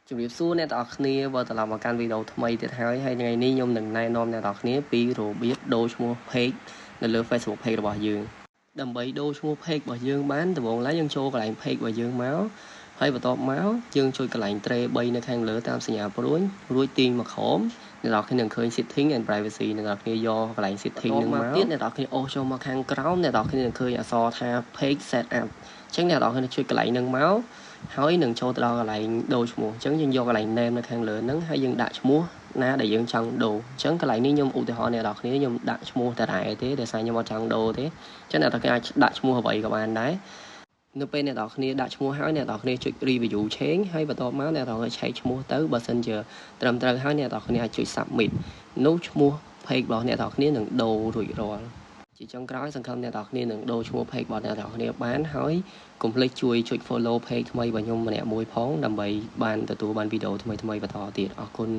ជំរាបសួរអ្នកទាំងអស់គ្នាបើត្រឡប់មកកាន់វីដេអូថ្មីទៀតហើយថ្ងៃនេះខ្ញុំនឹងណែនាំអ្នកទាំងអស់គ្នាពីរបៀបដូរឈ្មោះ page នៅលើ Facebook page របស់យើងដើម្បីដូរឈ្មោះ page របស់យើងបានដំបូងឡើយយើងចូលកន្លែង page របស់យើងមកហើយបន្ទាប់មកយើងចុចកន្លែង tray 3នៅខាងលើតាមសញ្ញាព្រួយរួចទាញមកក្រោមអ្នកទាំងអស់គ្នានឹងឃើញ setting and privacy អ្នកទាំងអស់គ្នាយកកន្លែង setting នឹងមកទៀតអ្នកទាំងអស់គ្នាអូសចូលមកខាងក្រោមអ្នកទាំងអស់គ្នានឹងឃើញអក្សរថា page set up អញ្ចឹងអ្នកទាំងអស់គ្នាចុចកន្លែងហ្នឹងមកហើយនឹងចូលទៅដល់កន្លែងដូរឈ្មោះអញ្ចឹងយើងយកកន្លែង name នៅខាងលើហ្នឹងហើយយើងដាក់ឈ្មោះណាដែលយើងចង់ដូរអញ្ចឹងកន្លែងនេះខ្ញុំឧទាហរណ៍អ្នកនរគ្នាខ្ញុំដាក់ឈ្មោះតារ៉ែទេដោយសារខ្ញុំអត់ចង់ដូរទេអញ្ចឹងអ្នកនរគ្នាអាចដាក់ឈ្មោះអ្វីក៏បានដែរនៅពេលអ្នកនរគ្នាដាក់ឈ្មោះហើយអ្នកនរគ្នាចុច review change ហើយបន្ទាប់មកអ្នកនរគ្នាឆែកឈ្មោះទៅបើសិនជាត្រឹមត្រូវហើយអ្នកនរគ្នាអាចចុច submit នោះឈ្មោះ page របស់អ្នកនរគ្នានឹងដូររួចរាល់ជាចុងក្រោយសង្ឃឹមអ្នកនរគ្នានឹងដូរឈ្មោះ page របស់អ្នកនរគ្នាបានហើយកុំភ្លេចជួយចុច follow page ថ្មីរបស់ខ្ញុំម្នាក់មួយផងដើម្បីបានទទួលបានវីដេអូថ្មីៗបន្តទៀតអរគុណ